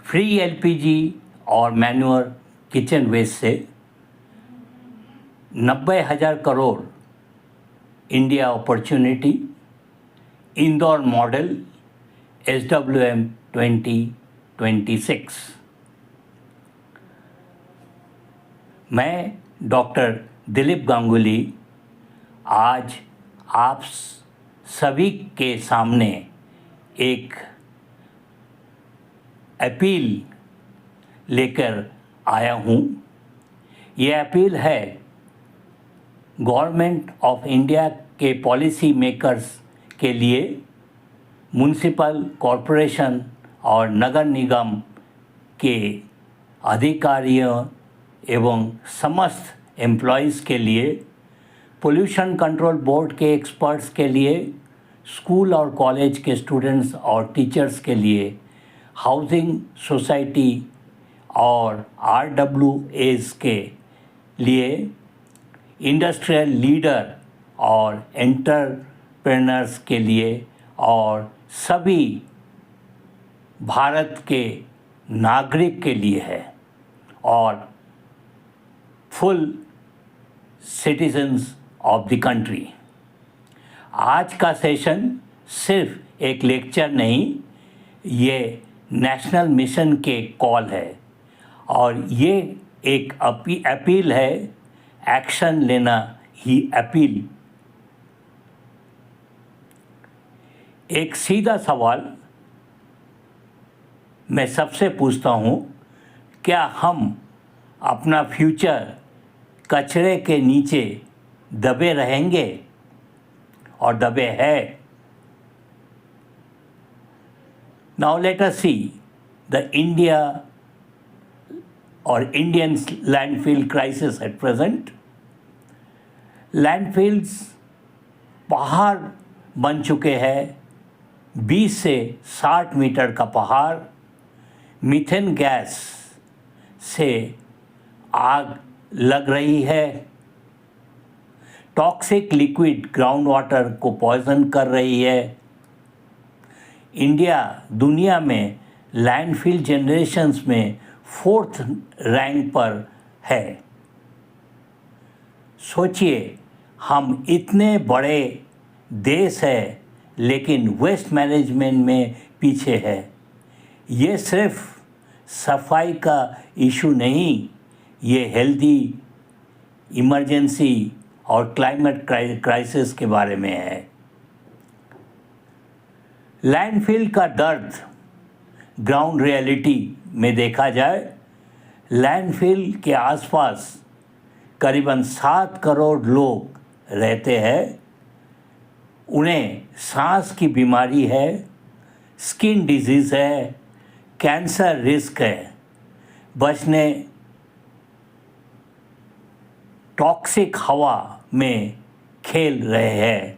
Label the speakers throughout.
Speaker 1: Free LPG और manure kitchen waste से 90,000 crore India opportunity, Indore model, SWM 2026। मैं डॉक्टर दिलीप गांगुली आज आप सभी के सामने एक अपील लेकर आया हूँ। ये अपील है गवर्नमेंट ऑफ इंडिया के पॉलिसी मेकर्स के लिए, म्युनिसिपल कॉरपोरेशन और नगर निगम के अधिकारियों एवं समस्त एम्प्लॉयज़ के लिए, पोल्यूशन कंट्रोल बोर्ड के एक्सपर्ट्स के लिए, स्कूल और कॉलेज के स्टूडेंट्स और टीचर्स के लिए, हाउसिंग सोसाइटी और RWAs के लिए, इंडस्ट्रियल लीडर और एंटरप्रेन्योर्स के लिए और सभी भारत के नागरिक के लिए है और full citizens of the country. आज का सेशन सिर्फ एक लेक्चर नहीं, ये नेशनल मिशन के कॉल है और ये एक अपील है, एक्शन लेना ही अपील। एक सीधा सवाल मैं सबसे पूछता हूँ, क्या हम अपना फ्यूचर कचरे के नीचे दबे रहेंगे और दबे है? Now let us see the Indian landfill crisis at present. Landfills पहाड़ बन चुके हैं, 20 से 60 मीटर का पहाड़। मीथेन गैस से आग लग रही है, टॉक्सिक लिक्विड ग्राउंड वाटर को पॉइजन कर रही है। इंडिया दुनिया में लैंडफिल जनरेशन्स में 4th रैंक पर है। सोचिए, हम इतने बड़े देश है लेकिन वेस्ट मैनेजमेंट में पीछे है। ये सिर्फ सफाई का इशू नहीं, ये हेल्दी इमरजेंसी और क्लाइमेट क्राइसिस के बारे में है। लैंडफिल का दर्द ग्राउंड रियलिटी में देखा जाए, लैंडफिल के आसपास करीबन 7 करोड़ लोग रहते हैं। उन्हें सांस की बीमारी है, स्किन डिजीज़ है, कैंसर रिस्क है। बचने टॉक्सिक हवा में खेल रहे हैं,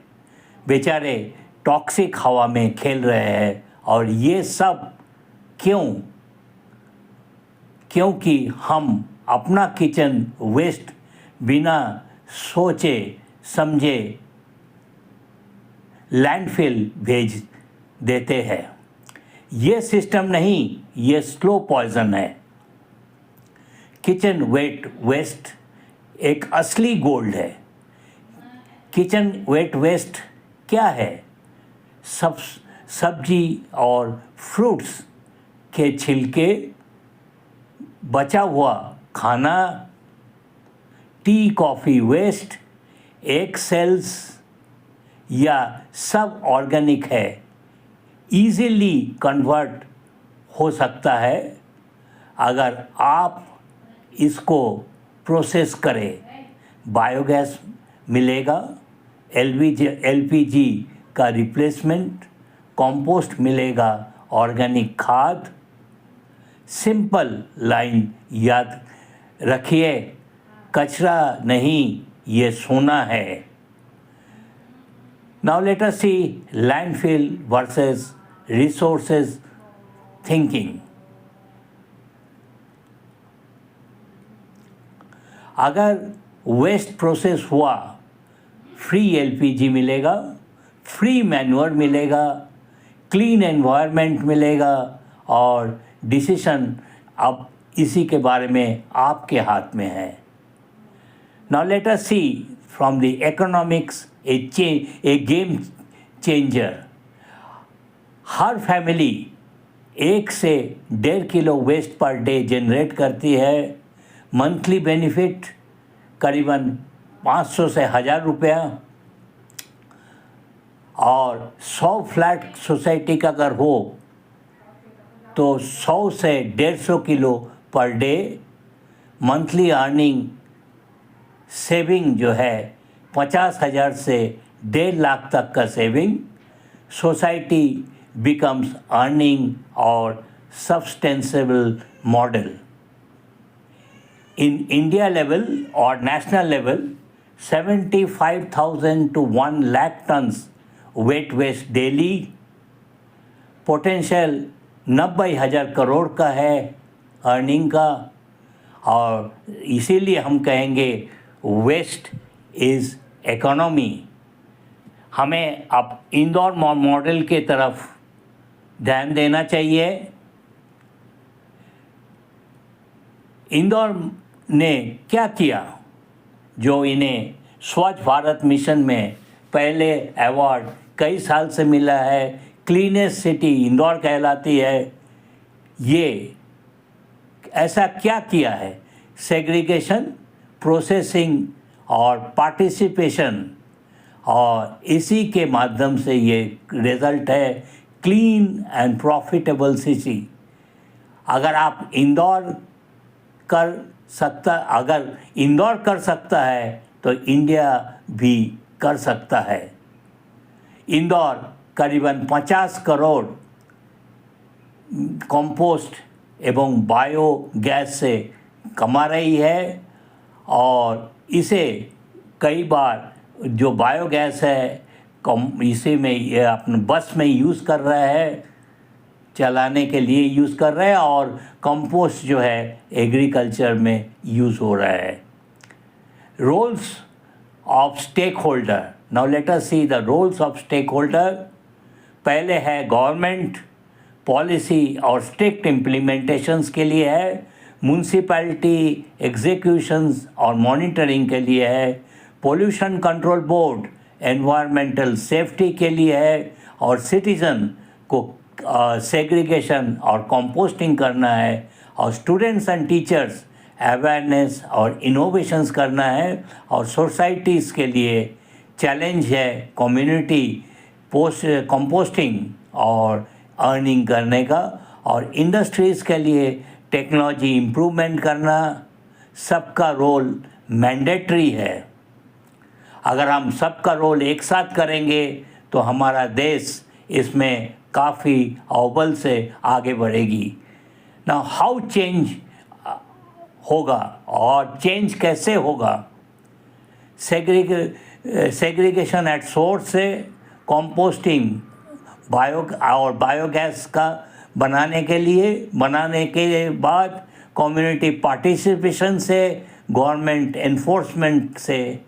Speaker 1: बेचारे टॉक्सिक हवा में खेल रहे हैं। और ये सब क्योंकि हम अपना किचन वेस्ट बिना सोचे समझे लैंडफिल भेज देते हैं। ये सिस्टम नहीं, ये स्लो पॉइजन है। किचन वेस्ट एक असली गोल्ड है। किचन वेस्ट क्या है? सब्जी और फ्रूट्स के छिलके, बचा हुआ खाना, tea coffee waste, egg shells या सब ऑर्गेनिक है, इजीली कन्वर्ट हो सकता है अगर आप इसको प्रोसेस करें। बायोगैस मिलेगा, LPG का रिप्लेसमेंट, कंपोस्ट मिलेगा, ऑर्गेनिक खाद। सिंपल लाइन याद रखिए, कचरा नहीं, ये सोना है। Now let us see landfill versus resources thinking. अगर वेस्ट प्रोसेस हुआ, फ्री LPG मिलेगा, फ्री मैन्योर मिलेगा, क्लीन एनवायरनमेंट मिलेगा और डिसीजन अब इसी के बारे में आपके हाथ में है। Now let us see from the economics a game changer. हर फैमिली 1 से 1.5 kilo waste per day generate करती है। मंथली बेनिफिट करीबन 500 से 1000 रुपया, और 100 फ्लैट सोसाइटी का अगर हो तो 100 से 150 kilo per day monthly earning saving जो है 50,000 से 1.5 लाख तक का सेविंग सोसाइटी बिकम्स अर्निंग और sustainable model. In India level और national level 75,000 to 1 lakh tons wet waste daily, potential 90,000 crore का है अर्निंग का, और इसीलिए हम कहेंगे वेस्ट इज़ इकोनॉमी। हमें अब इंदौर मॉडल के तरफ ध्यान देना चाहिए। इंदौर ने क्या किया जो इन्हें स्वच्छ भारत मिशन में पहले अवार्ड कई साल से मिला है। क्लीनेस्ट सिटी इंदौर कहलाती है। ये ऐसा क्या किया है? सेग्रीगेशन, प्रोसेसिंग और पार्टिसिपेशन, और इसी के माध्यम से ये रिज़ल्ट है क्लीन एंड प्रॉफिटेबल सिटी। अगर अगर इंदौर कर सकता है तो इंडिया भी कर सकता है। इंदौर करीबन 50 करोड़ कंपोस्ट एवं बायोगैस से कमा रही है, और इसे कई बार जो बायोगैस है इसे में ये अपने बस में यूज़ कर रहा है, चलाने के लिए यूज़ कर रहा है, और कंपोस्ट जो है एग्रीकल्चर में यूज़ हो रहा है। Roles of stakeholder. Now let us see the roles of stakeholder. पहले है गवर्नमेंट पॉलिसी और स्ट्रिक्ट इम्प्लीमेंटेशंस के लिए है, म्यूनसिपैलिटी एग्जीक्यूशंस और मॉनिटरिंग के लिए है, pollution control board environmental safety के लिए है, और सिटीज़न को सेग्रीगेशन और कंपोस्टिंग करना है, और स्टूडेंट्स एंड टीचर्स अवेयरनेस और इनोवेशंस करना है, और सोसाइटीज़ के लिए चैलेंज है कम्युनिटी कंपोस्टिंग और अर्निंग करने का, और इंडस्ट्रीज़ के लिए टेक्नोलॉजी इम्प्रूवमेंट करना। सबका रोल मैंडेटरी है। अगर हम सबका रोल एक साथ करेंगे तो हमारा देश इसमें काफ़ी अव्वल से आगे बढ़ेगी। नाउ हाउ चेंज होगा और चेंज कैसे होगा? सेग्रीगेशन एट सोर्स से कंपोस्टिंग बायोगैस का बनाने के बाद कम्युनिटी पार्टिसिपेशन से, गवर्नमेंट एनफोर्समेंट से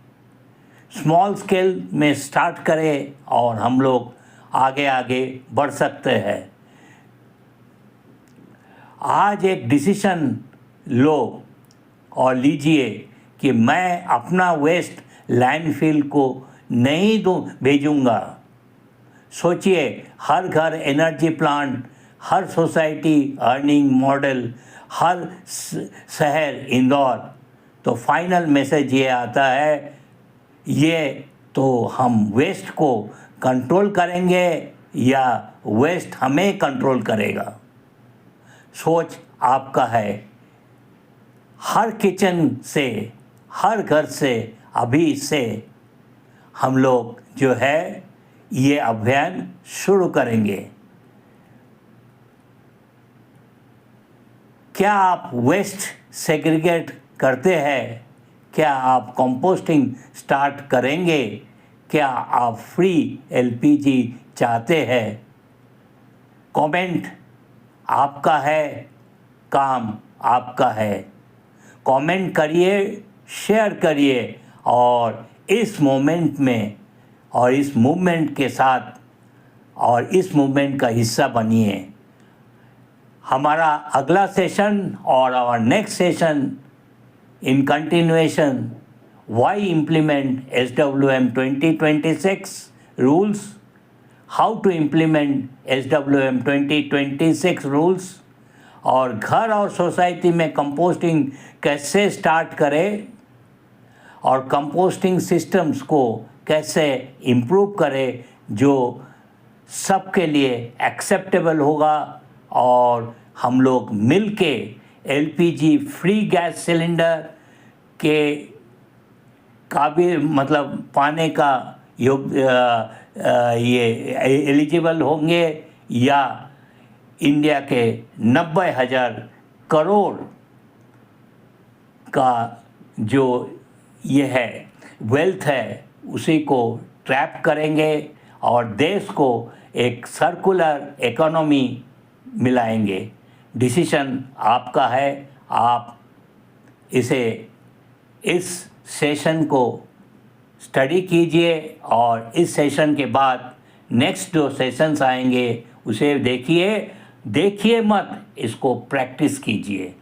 Speaker 1: स्मॉल स्केल में स्टार्ट करें और हम लोग आगे आगे बढ़ सकते हैं। आज एक डिसीजन लो और लीजिए कि मैं अपना वेस्ट लैंडफिल को नहीं भेजूंगा। सोचिए, हर घर एनर्जी प्लांट, हर सोसाइटी अर्निंग मॉडल, हर शहर इंदौर। तो फाइनल मैसेज ये आता है, ये तो हम वेस्ट को कंट्रोल करेंगे या वेस्ट हमें कंट्रोल करेगा? सोच आपका है। हर किचन से, हर घर से अभी से हम लोग जो है ये अभियान शुरू करेंगे। क्या आप वेस्ट सेग्रीगेट करते हैं? क्या आप कंपोस्टिंग स्टार्ट करेंगे? क्या आप फ्री एलपीजी चाहते हैं? कमेंट आपका है, काम आपका है। कमेंट करिए, शेयर करिए, और इस मोमेंट में और इस मूवमेंट के साथ और इस मूवमेंट का हिस्सा बनिए। हमारा अगला सेशन और our next session in continuation, why implement SWM 2026 rules, how to implement SWM 2026 rules, और घर और सोसाइटी में कंपोस्टिंग कैसे स्टार्ट करें और कंपोस्टिंग सिस्टम्स को कैसे इम्प्रूव करें जो सबके लिए एक्सेप्टेबल होगा, और हम लोग मिलके LPG फ्री गैस सिलेंडर के काबिल मतलब पाने का ये एलिजिबल होंगे, या इंडिया के 90,000 करोड़ का जो ये है वेल्थ है उसी को ट्रैप करेंगे और देश को एक सर्कुलर इकोनॉमी मिलाएंगे। डिसीजन आपका है, आप इस सेशन को स्टडी कीजिए और इस सेशन के बाद नेक्स्ट जो सेशंस आएंगे उसे देखिए मत, इसको प्रैक्टिस कीजिए।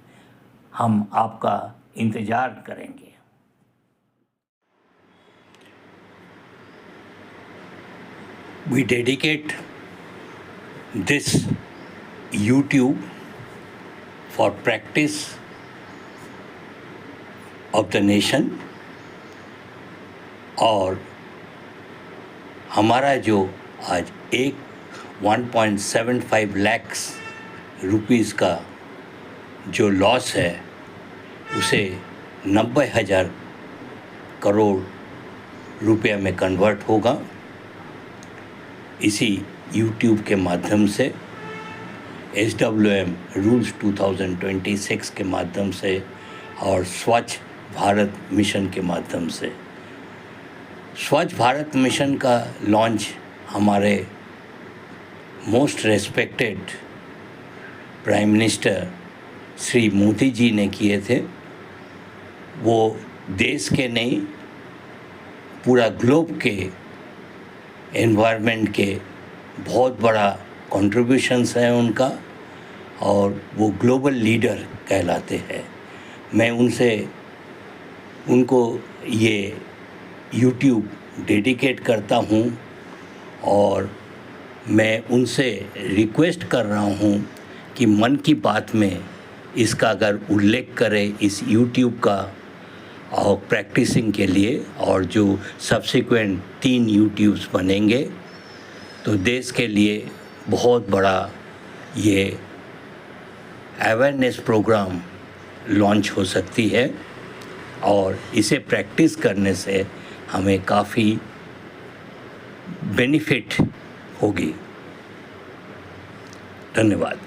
Speaker 1: हम आपका इंतज़ार करेंगे। We dedicate this YouTube for practice of the nation, और हमारा जो आज 1.75 lakhs रुपीज़ का जो लॉस है उसे 90,000 करोड़ रुपया में कन्वर्ट होगा इसी YouTube के माध्यम से, SWM रूल्स 2026 के माध्यम से और स्वच्छ भारत मिशन के माध्यम से। स्वच्छ भारत मिशन का लॉन्च हमारे most respected prime minister Shri Modi ji ने किए थे। वो देश के नहीं, पूरा ग्लोब के एनवायरनमेंट के बहुत बड़ा कंट्रीब्यूशंस है उनका, और वो ग्लोबल लीडर कहलाते हैं। मैं उनको ये YouTube डेडिकेट करता हूँ और मैं उनसे रिक्वेस्ट कर रहा हूँ कि मन की बात में इसका अगर उल्लेख करें इस YouTube का और प्रैक्टिसिंग के लिए, और जो सब्सिक्वेंट 3 YouTubes बनेंगे तो देश के लिए बहुत बड़ा ये अवेयरनेस प्रोग्राम लॉन्च हो सकती है, और इसे प्रैक्टिस करने से हमें काफ़ी बेनिफिट होगी। धन्यवाद।